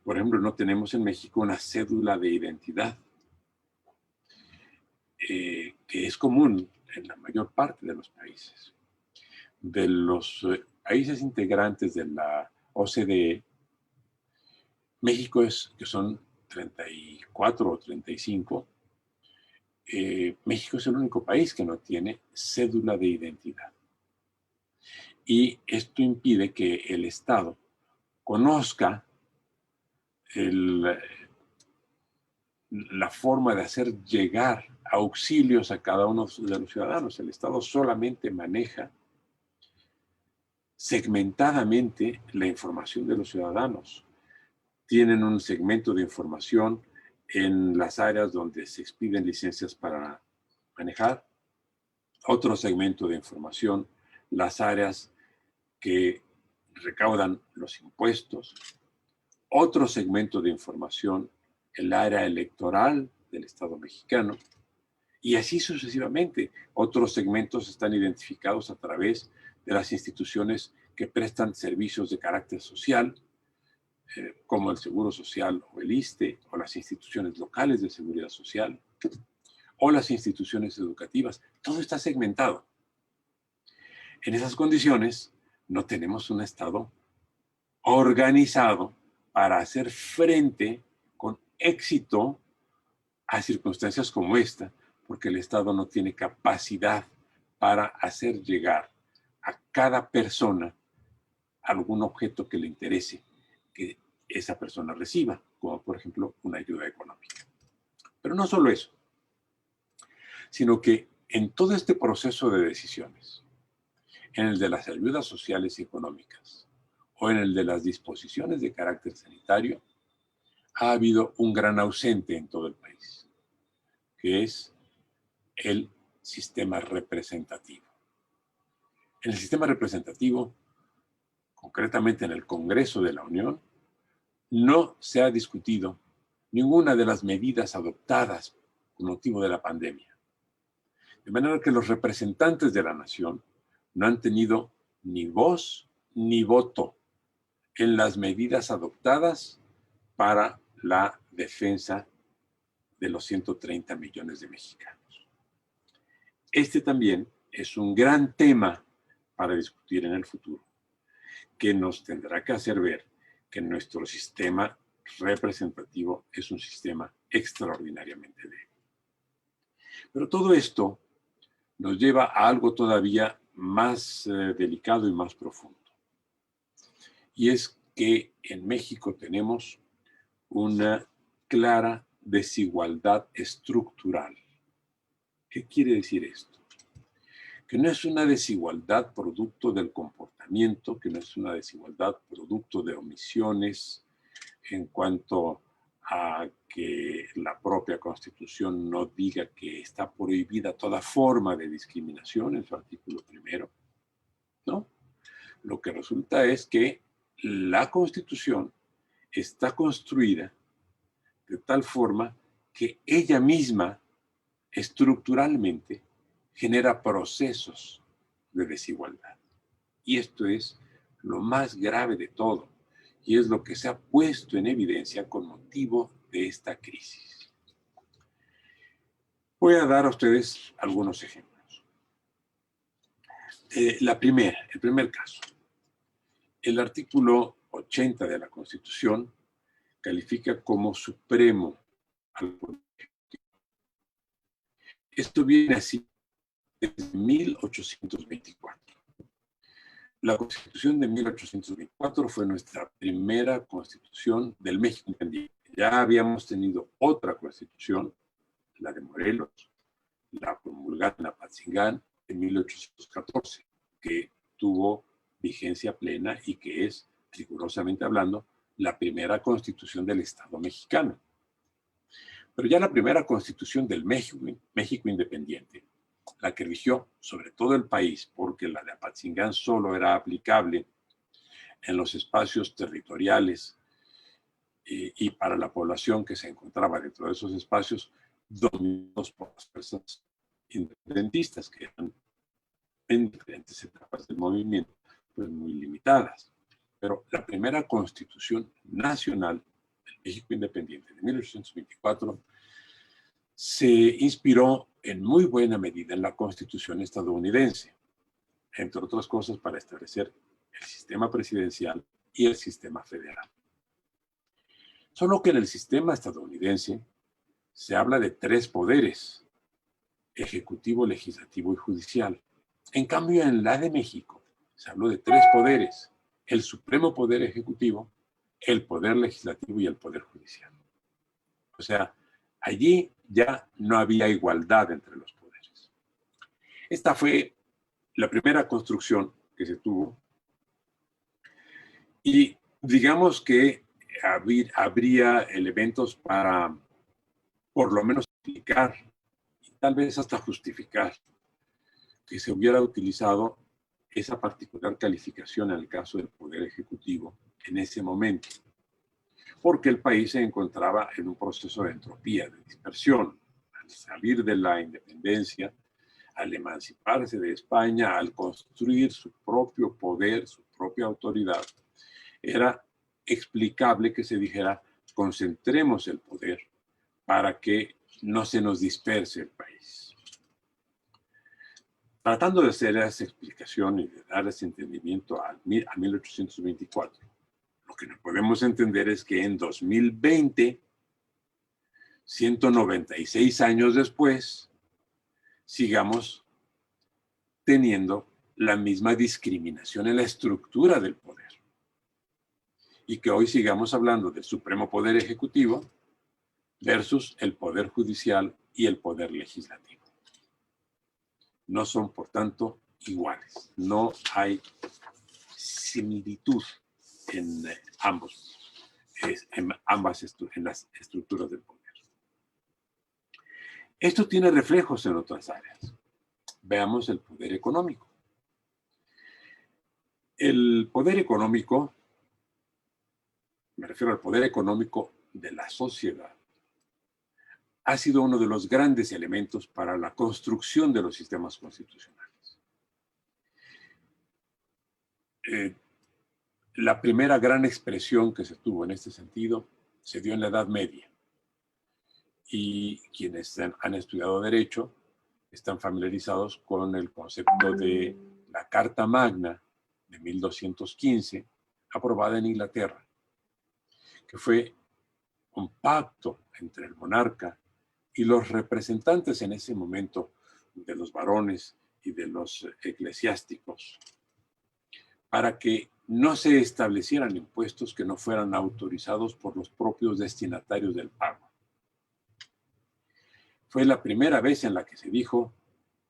Por ejemplo, no tenemos en México una cédula de identidad, que es común en la mayor parte de los países. De los países integrantes de la OCDE, México que son 34 o 35, México es el único país que no tiene cédula de identidad. Y esto impide que el Estado conozca la forma de hacer llegar auxilios a cada uno de los ciudadanos. El Estado solamente maneja segmentadamente la información de los ciudadanos. Tienen un segmento de información en las áreas donde se expiden licencias para manejar, otro segmento de información, las áreas que recaudan los impuestos, otro segmento de información, el área electoral del Estado mexicano, y así sucesivamente. Otros segmentos están identificados a través de las instituciones que prestan servicios de carácter social, como el Seguro Social o el ISSSTE, o las instituciones locales de seguridad social, o las instituciones educativas. Todo está segmentado. En esas condiciones, no tenemos un Estado organizado para hacer frente con éxito a circunstancias como esta, porque el Estado no tiene capacidad para hacer llegar a cada persona algún objeto que le interese que esa persona reciba, como por ejemplo una ayuda económica. Pero no solo eso, sino que en todo este proceso de decisiones, en el de las ayudas sociales y económicas o en el de las disposiciones de carácter sanitario, ha habido un gran ausente en todo el país, que es el sistema representativo. En el sistema representativo, concretamente en el Congreso de la Unión, no se ha discutido ninguna de las medidas adoptadas con motivo de la pandemia. De manera que los representantes de la nación no han tenido ni voz ni voto en las medidas adoptadas para la defensa de los 130 millones de mexicanos. Este también es un gran tema para discutir en el futuro, que nos tendrá que hacer ver que nuestro sistema representativo es un sistema extraordinariamente débil. Pero todo esto nos lleva a algo todavía más delicado y más profundo. Y es que en México tenemos una clara desigualdad estructural. ¿Qué quiere decir esto? Que no es una desigualdad producto del comportamiento, que no es una desigualdad producto de omisiones en cuanto a que la propia Constitución no diga que está prohibida toda forma de discriminación en su artículo primero, ¿no? Lo que resulta es que la Constitución está construida de tal forma que ella misma estructuralmente genera procesos de desigualdad. Y esto es lo más grave de todo, y es lo que se ha puesto en evidencia con motivo de esta crisis. Voy a dar a ustedes algunos ejemplos. El primer caso. El artículo 80 de la Constitución califica como supremo al poder ejecutivo. Esto viene así desde 1824. La Constitución de 1824 fue nuestra primera Constitución del México independiente. Ya habíamos tenido otra Constitución, la de Morelos, la promulgada en Apatzingán en 1814, que tuvo vigencia plena y que es, rigurosamente hablando, la primera Constitución del Estado mexicano. Pero ya la primera Constitución del México independiente, la que rigió sobre todo el país, porque la de Apatzingán solo era aplicable en los espacios territoriales y para la población que se encontraba dentro de esos espacios dominados por las fuerzas independentistas, que eran en diferentes etapas del movimiento, pues muy limitadas. Pero la primera Constitución Nacional del México independiente de 1824 se inspiró en muy buena medida en la Constitución estadounidense, entre otras cosas para establecer el sistema presidencial y el sistema federal. Solo que en el sistema estadounidense se habla de 3 poderes: ejecutivo, legislativo y judicial. En cambio, en la de México se habló de 3 poderes: el supremo poder ejecutivo, el poder legislativo y el poder judicial. O sea, allí ya no había igualdad entre los poderes. Esta fue la primera construcción que se tuvo. Y digamos que habría elementos para, por lo menos, explicar y tal vez hasta justificar que se hubiera utilizado esa particular calificación en el caso del Poder Ejecutivo en ese momento, porque el país se encontraba en un proceso de entropía, de dispersión. Al salir de la independencia, al emanciparse de España, al construir su propio poder, su propia autoridad, era explicable que se dijera: concentremos el poder para que no se nos disperse el país. Tratando de hacer esa explicación y de dar ese entendimiento a 1824, lo que no podemos entender es que en 2020, 196 años después, sigamos teniendo la misma discriminación en la estructura del poder. Y que hoy sigamos hablando del supremo poder ejecutivo versus el poder judicial y el poder legislativo. No son, por tanto, iguales. No hay similitud en en las estructuras del poder. Esto tiene reflejos en otras áreas. Veamos el poder económico. El poder económico, me refiero al poder económico de la sociedad, ha sido uno de los grandes elementos para la construcción de los sistemas constitucionales. La primera gran expresión que se tuvo en este sentido se dio en la Edad Media. Y quienes han estudiado Derecho están familiarizados con el concepto de la Carta Magna de 1215, aprobada en Inglaterra, que fue un pacto entre el monarca y los representantes en ese momento de los varones y de los eclesiásticos, para que no se establecieran impuestos que no fueran autorizados por los propios destinatarios del pago. Fue la primera vez en la que se dijo: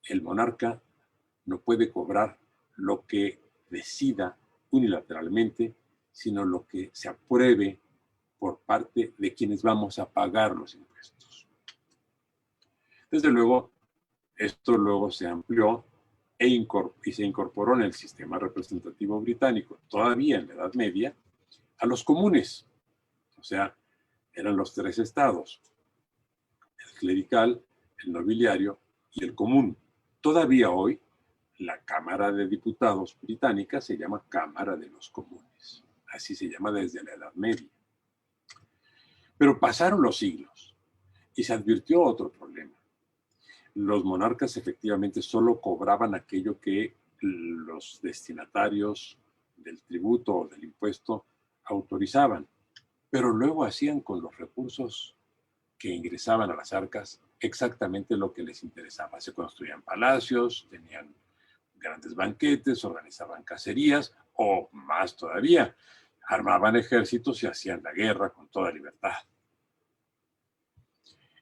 el monarca no puede cobrar lo que decida unilateralmente, sino lo que se apruebe por parte de quienes vamos a pagar los impuestos. Desde luego, esto luego se amplió y se incorporó en el sistema representativo británico, todavía en la Edad Media, a los comunes. O sea, eran los tres estados: el clerical, el nobiliario y el común. Todavía hoy, la Cámara de Diputados británica se llama Cámara de los Comunes. Así se llama desde la Edad Media. Pero pasaron los siglos y se advirtió otro problema. Los monarcas efectivamente solo cobraban aquello que los destinatarios del tributo o del impuesto autorizaban, pero luego hacían con los recursos que ingresaban a las arcas exactamente lo que les interesaba. Se construían palacios, tenían grandes banquetes, organizaban cacerías o, más todavía, armaban ejércitos y hacían la guerra con toda libertad.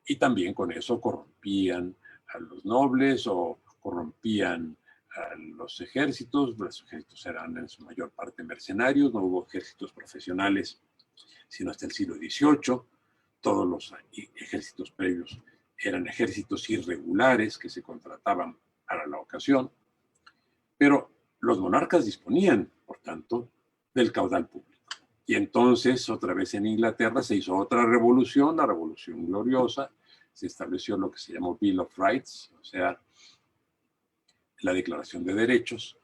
Y también con eso corrompían a los nobles o corrompían a los ejércitos. Los ejércitos eran en su mayor parte mercenarios, no hubo ejércitos profesionales sino hasta el siglo XVIII. Todos los ejércitos previos eran ejércitos irregulares que se contrataban para la ocasión, pero los monarcas disponían, por tanto, del caudal público. Y entonces, otra vez en Inglaterra, se hizo otra revolución, la Revolución Gloriosa. Se estableció lo que se llamó Bill of Rights, o sea, la Declaración de Derechos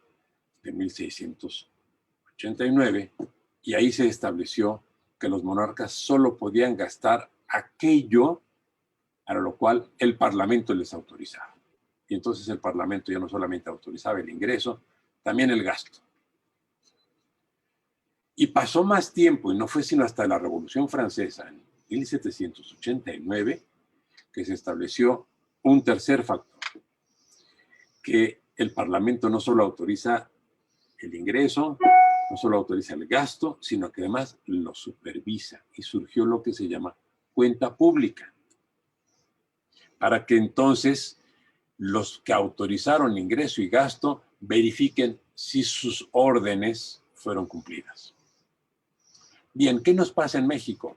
de 1689, y ahí se estableció que los monarcas solo podían gastar aquello para lo cual el Parlamento les autorizaba. Y entonces el Parlamento ya no solamente autorizaba el ingreso, también el gasto. Y pasó más tiempo, y no fue sino hasta la Revolución Francesa, en 1789, que se estableció un tercer factor, que el Parlamento no solo autoriza el ingreso, no solo autoriza el gasto, sino que además lo supervisa. Y surgió lo que se llama cuenta pública, para que entonces los que autorizaron ingreso y gasto verifiquen si sus órdenes fueron cumplidas. Bien, ¿qué nos pasa en México?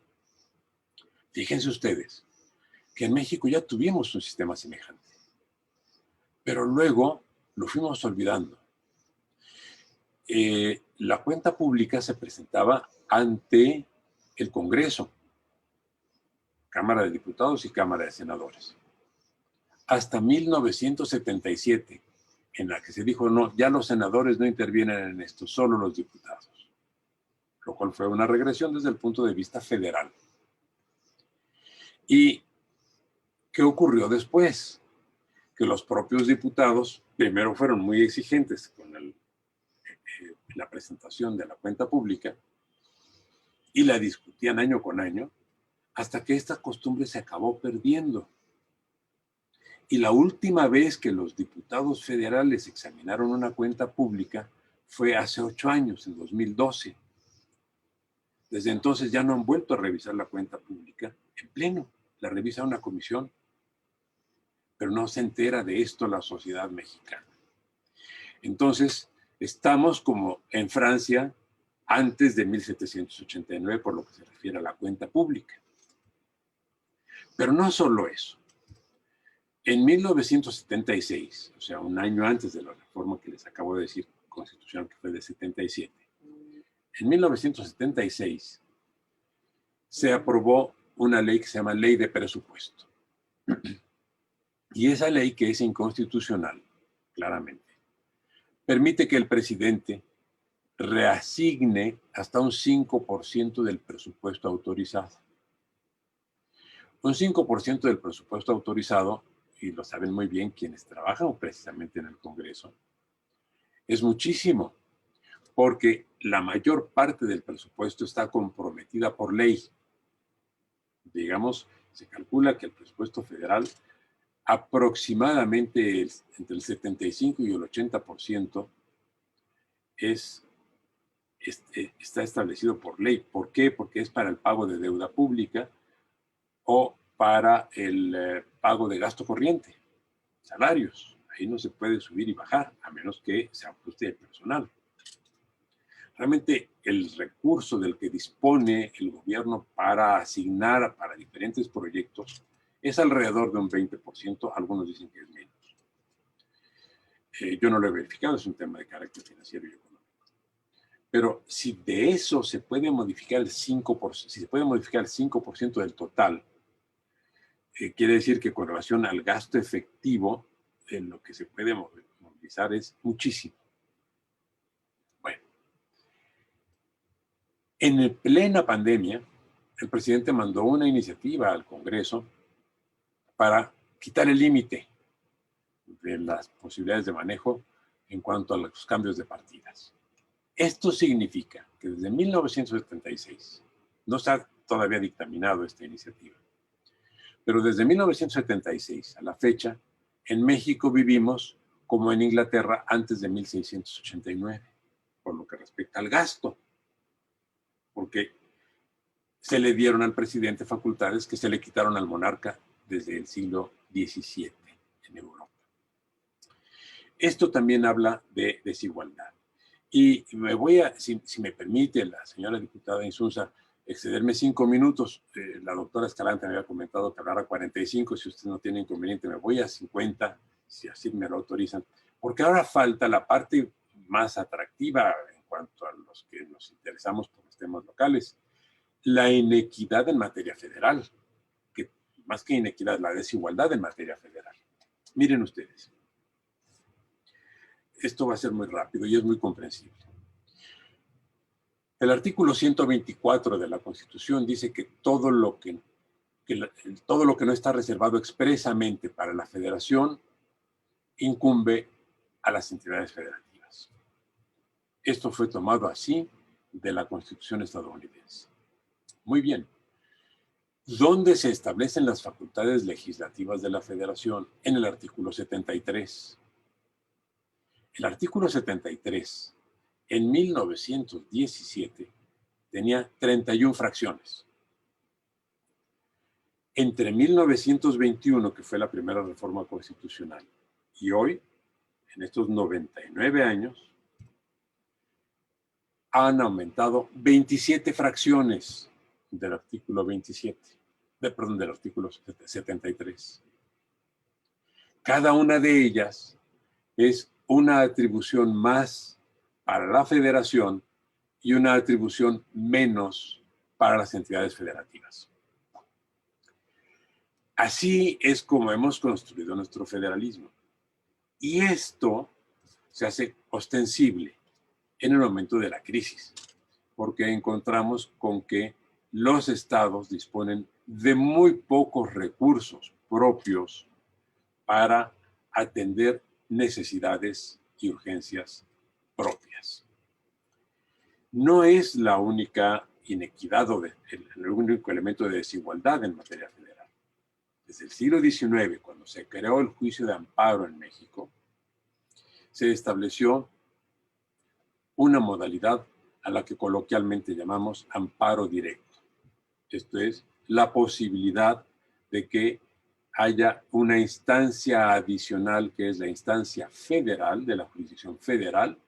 Fíjense ustedes que en México ya tuvimos un sistema semejante, pero luego lo fuimos olvidando. La cuenta pública se presentaba ante el Congreso, Cámara de Diputados y Cámara de Senadores, hasta 1977, en la que se dijo: no, ya los senadores no intervienen en esto, solo los diputados, lo cual fue una regresión desde el punto de vista federal. ¿Y qué ocurrió después? Que los propios diputados primero fueron muy exigentes con la presentación de la cuenta pública y la discutían año con año, hasta que esta costumbre se acabó perdiendo. Y la última vez que los diputados federales examinaron una cuenta pública fue hace 8 años, en 2012. Desde entonces ya no han vuelto a revisar la cuenta pública en pleno. La revisa una comisión, pero no se entera de esto la sociedad mexicana. Entonces, estamos como en Francia antes de 1789, por lo que se refiere a la cuenta pública. Pero no solo eso. En 1976, o sea, un año antes de la reforma que les acabo de decir, constitucional, que fue de 77, en 1976 se aprobó una ley que se llama Ley de Presupuesto. Y esa ley, que es inconstitucional, claramente, permite que el presidente reasigne hasta un 5% del presupuesto autorizado. Un 5% del presupuesto autorizado, y lo saben muy bien quienes trabajan precisamente en el Congreso, es muchísimo, porque la mayor parte del presupuesto está comprometida por ley. Digamos, se calcula que el presupuesto federal aproximadamente entre el 75 y el 80% está establecido por ley. ¿Por qué? Porque es para el pago de deuda pública o para el pago de gasto corriente, salarios. Ahí no se puede subir y bajar, a menos que se ajuste el personal. Realmente el recurso del que dispone el gobierno para asignar para diferentes proyectos es alrededor de un 20%, algunos dicen que es menos. Yo no lo he verificado, es un tema de carácter financiero y económico. Pero si de eso se puede modificar el 5%, si se puede modificar el 5% del total, quiere decir que con relación al gasto efectivo, lo que se puede movilizar es muchísimo. Bueno, en plena pandemia, el presidente mandó una iniciativa al Congreso para quitar el límite de las posibilidades de manejo en cuanto a los cambios de partidas. Esto significa que desde 1976, no está todavía dictaminado esta iniciativa, pero desde 1976 a la fecha, en México vivimos como en Inglaterra antes de 1689, por lo que respecta al gasto, porque se le dieron al presidente facultades que se le quitaron al monarca desde el siglo XVII en Europa. Esto también habla de desigualdad. Y me voy a, si me permite la señora diputada Insunza, excederme 5 minutos. La doctora Escalante me había comentado que hablara 45. Si usted no tiene inconveniente, me voy a 50, si así me lo autorizan. Porque ahora falta la parte más atractiva en cuanto a los que nos interesamos por los temas locales. La inequidad en materia federal. Que más que inequidad, la desigualdad en materia federal. Miren ustedes. Esto va a ser muy rápido y es muy comprensible. El artículo 124 de la Constitución dice que todo lo que no está reservado expresamente para la federación incumbe a las entidades federativas. Esto fue tomado así de la Constitución estadounidense. Muy bien. ¿Dónde se establecen las facultades legislativas de la federación? En el artículo 73. El artículo 73, en 1917, tenía 31 fracciones. Entre 1921, que fue la primera reforma constitucional, y hoy, en estos 99 años, han aumentado 27 fracciones del artículo 73. Cada una de ellas es una atribución más para la federación y una atribución menos para las entidades federativas. Así es como hemos construido nuestro federalismo. Y esto se hace ostensible en el momento de la crisis, porque encontramos con que los estados disponen de muy pocos recursos propios para atender necesidades y urgencias propias. No es la única inequidad o el único elemento de desigualdad en materia federal. Desde el siglo XIX, cuando se creó el juicio de amparo en México, se estableció una modalidad a la que coloquialmente llamamos amparo directo. Esto es, la posibilidad de que haya una instancia adicional que es la instancia federal, de la jurisdicción federal,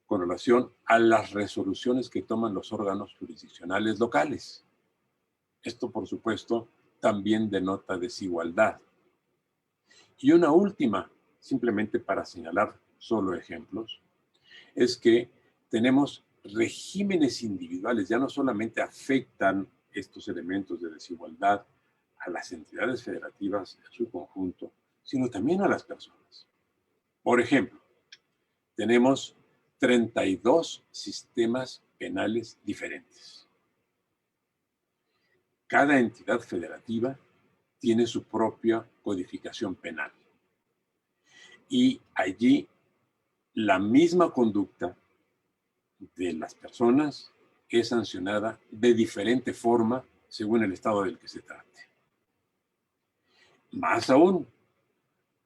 con relación a las resoluciones que toman los órganos jurisdiccionales locales. Esto, por supuesto, también denota desigualdad. Y una última, simplemente para señalar solo ejemplos, es que tenemos regímenes individuales, ya no solamente afectan estos elementos de desigualdad a las entidades federativas en su conjunto, sino también a las personas. Por ejemplo, tenemos 32 sistemas penales diferentes. Cada entidad federativa tiene su propia codificación penal. Y allí la misma conducta de las personas es sancionada de diferente forma según el estado del que se trate. Más aún,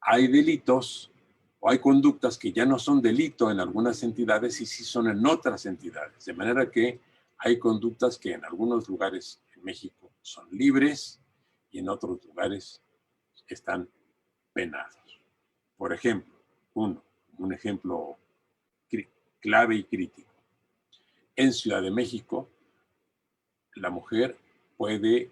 hay delitos o hay conductas que ya no son delito en algunas entidades y sí son en otras entidades. De manera que hay conductas que en algunos lugares en México son libres y en otros lugares están penados. Por ejemplo, un ejemplo clave y crítico. En Ciudad de México, la mujer puede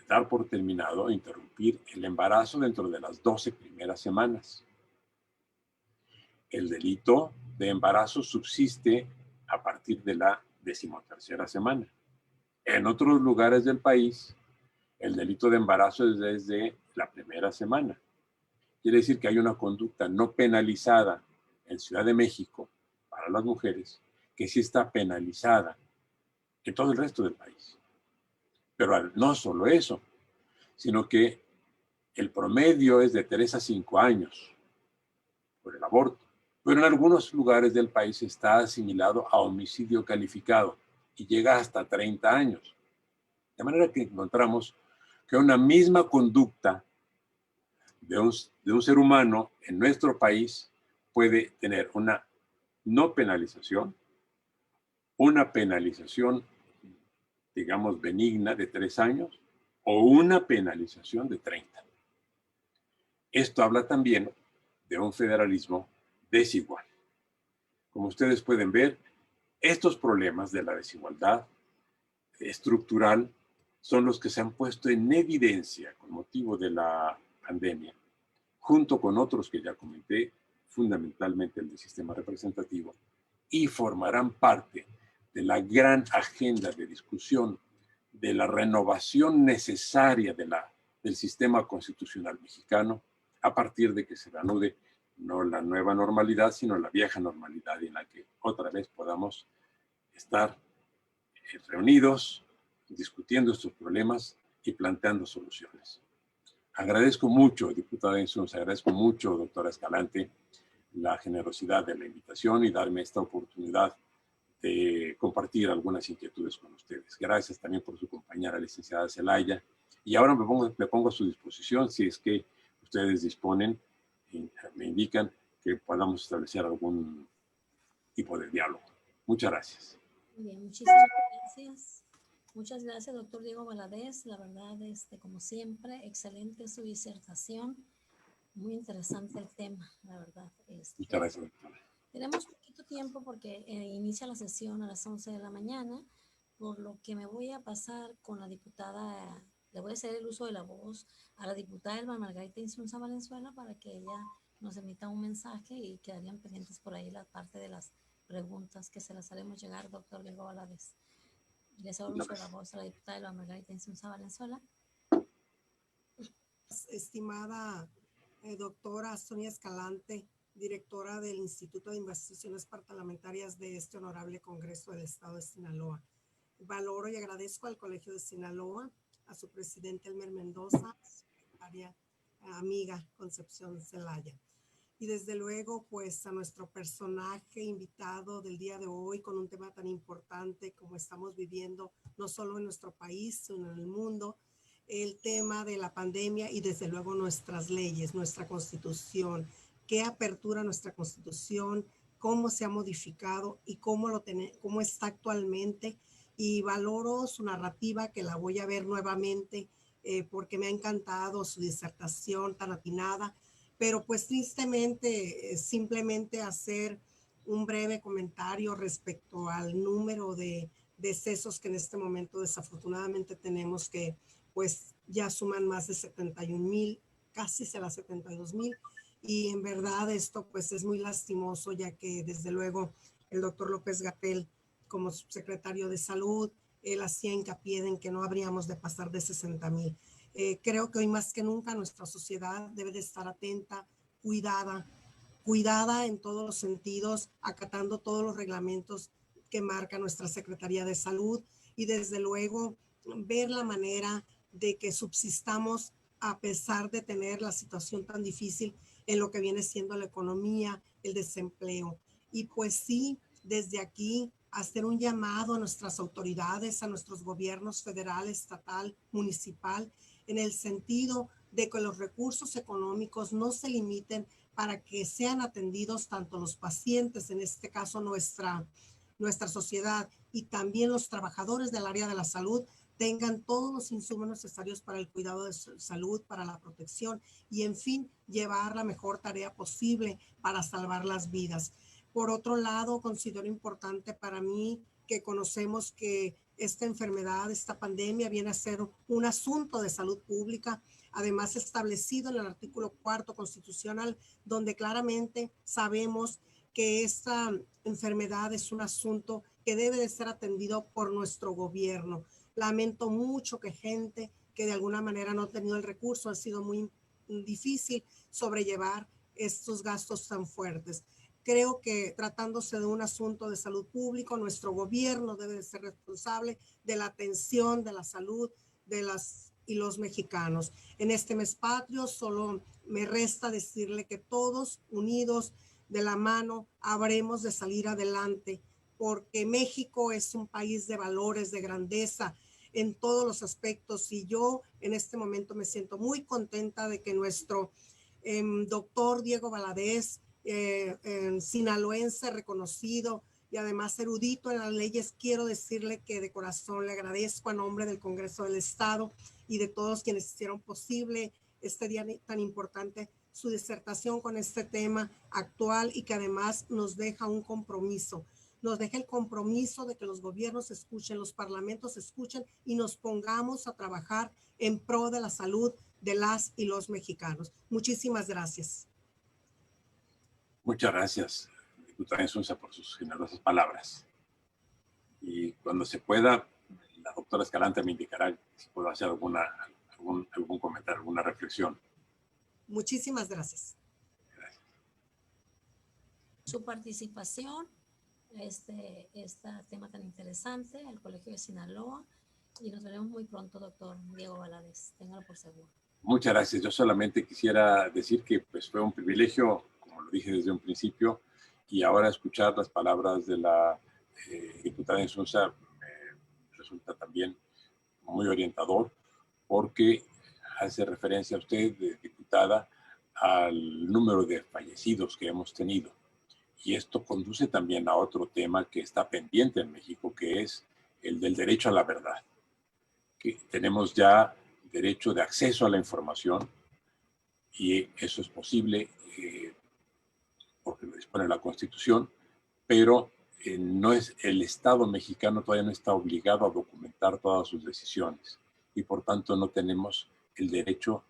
dar por terminado, interrumpir el embarazo dentro de las 12 primeras semanas. El delito de embarazo subsiste a partir de la 13ª semana. En otros lugares del país, el delito de embarazo es desde la primera semana. Quiere decir que hay una conducta no penalizada en Ciudad de México para las mujeres que sí está penalizada en todo el resto del país. Pero no solo eso, sino que el promedio es de 3 a 5 años por el aborto. Pero en algunos lugares del país está asimilado a homicidio calificado y llega hasta 30 años. De manera que encontramos que una misma conducta de un ser humano en nuestro país puede tener una no penalización, una penalización, digamos, benigna de 3 años o una penalización de 30. Esto habla también de un federalismo desigual. Como ustedes pueden ver, estos problemas de la desigualdad estructural son los que se han puesto en evidencia con motivo de la pandemia, junto con otros que ya comenté, fundamentalmente el del sistema representativo, y formarán parte de la gran agenda de discusión de la renovación necesaria del sistema constitucional mexicano a partir de que se reanude no la nueva normalidad, sino la vieja normalidad en la que otra vez podamos estar reunidos, discutiendo estos problemas y planteando soluciones. Agradezco mucho, diputada Insunza, agradezco mucho, doctora Escalante, la generosidad de la invitación y darme esta oportunidad de compartir algunas inquietudes con ustedes. Gracias también por su compañera, licenciada Zelaya. Y ahora me pongo a su disposición si es que ustedes disponen y me indican que podamos establecer algún tipo de diálogo. Muchas gracias. Bien, muchísimas gracias. Muchas gracias, doctor Diego Valadez. La verdad, como siempre, excelente su disertación. Muy interesante el tema, la verdad. Muchas gracias, doctora. Tenemos poquito tiempo porque inicia la sesión a las 11 de la mañana, por lo que me voy a pasar con la diputada, le voy a hacer el uso de la voz a la diputada Elba Margarita Insunza Valenzuela para que ella nos emita un mensaje y quedarían pendientes por ahí la parte de las preguntas que se las haremos llegar, doctor Diego Valadez. Les hago el uso de la voz a la diputada Elba Margarita Insunza Valenzuela. Estimada doctora Sonia Escalante, directora del Instituto de Investigaciones Parlamentarias de este honorable Congreso del Estado de Sinaloa. Valoro y agradezco al Colegio de Sinaloa, a su presidente Elmer Mendoza, a su secretaria amiga Concepción Zelaya. Y desde luego, pues a nuestro personaje invitado del día de hoy con un tema tan importante como estamos viviendo, no solo en nuestro país, sino en el mundo, el tema de la pandemia y desde luego nuestras leyes, nuestra constitución, qué apertura nuestra constitución, cómo se ha modificado y cómo está actualmente. Y valoro su narrativa, que la voy a ver nuevamente porque me ha encantado su disertación tan atinada, pero pues tristemente simplemente hacer un breve comentario respecto al número de decesos que en este momento desafortunadamente tenemos, que pues ya suman más de 71,000, casi se las 72,000, y en verdad esto pues es muy lastimoso, ya que desde luego el doctor López-Gatell, como subsecretario de Salud, él hacía hincapié en que no habríamos de pasar de 60,000. Creo que hoy más que nunca nuestra sociedad debe de estar atenta, cuidada en todos los sentidos, acatando todos los reglamentos que marca nuestra Secretaría de Salud, y desde luego ver la manera de que subsistamos a pesar de tener la situación tan difícil en lo que viene siendo la economía, el desempleo. Y pues sí, desde aquí hacer un llamado a nuestras autoridades, a nuestros gobiernos federal, estatal, municipal, en el sentido de que los recursos económicos no se limiten para que sean atendidos tanto los pacientes, en este caso nuestra sociedad, y también los trabajadores del área de la salud tengan todos los insumos necesarios para el cuidado de su salud, para la protección y, en fin, llevar la mejor tarea posible para salvar las vidas. Por otro lado, considero importante para mí que conocemos que esta enfermedad, esta pandemia viene a ser un asunto de salud pública, además establecido en el artículo 4 constitucional, donde claramente sabemos que esta enfermedad es un asunto que debe de ser atendido por nuestro gobierno. Lamento mucho que gente que de alguna manera no ha tenido el recurso, ha sido muy difícil sobrellevar estos gastos tan fuertes. Creo que tratándose de un asunto de salud pública, nuestro gobierno debe de ser responsable de la atención de la salud de las y los mexicanos. En este mes patrio solo me resta decirle que todos unidos de la mano habremos de salir adelante, porque México es un país de valores, de grandeza en todos los aspectos, y yo en este momento me siento muy contenta de que nuestro doctor Diego Valadez, sinaloense reconocido y además erudito en las leyes, quiero decirle que de corazón le agradezco a nombre del Congreso del Estado y de todos quienes hicieron posible este día tan importante su disertación con este tema actual, y que además nos deja un compromiso. Nos deja el compromiso de que los gobiernos escuchen, los parlamentos escuchen y nos pongamos a trabajar en pro de la salud de las y los mexicanos. Muchísimas gracias. Muchas gracias, diputada Insunza, por sus generosas palabras. Y cuando se pueda, la doctora Escalante me indicará si puedo hacer algún comentario, alguna reflexión. Muchísimas gracias. Gracias. Su participación, este tema tan interesante, el Colegio de Sinaloa, y nos veremos muy pronto, doctor Diego Valadez. Téngalo por seguro. Muchas gracias. Yo solamente quisiera decir que pues, fue un privilegio, como lo dije desde un principio, y ahora escuchar las palabras de la diputada Insunza me resulta también muy orientador, porque hace referencia a usted, diputada, al número de fallecidos que hemos tenido. Y esto conduce también a otro tema que está pendiente en México, que es el del derecho a la verdad. Que tenemos ya derecho de acceso a la información, y eso es posible porque lo dispone la Constitución, pero no es, el Estado mexicano todavía no está obligado a documentar todas sus decisiones, y por tanto no tenemos el derecho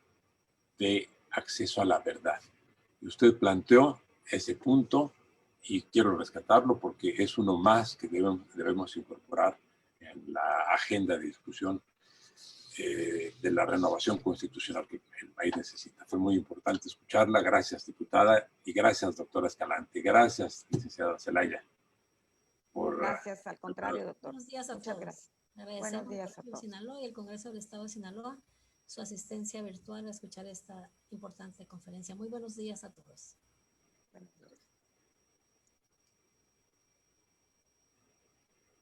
de acceso a la verdad. Y usted planteó ese punto y quiero rescatarlo porque es uno más que debemos incorporar en la agenda de discusión de la renovación constitucional que el país necesita. Fue muy importante escucharla. Gracias, diputada, y gracias, doctora Escalante. Gracias, licenciada Zelaya. Gracias, al contrario, doctor. Buenos días a Muchas todos. gracias. Agradecemos Buenos días a al todos. Sinaloa y el Congreso del Estado de Sinaloa su asistencia virtual a escuchar esta importante conferencia. Muy buenos días a todos.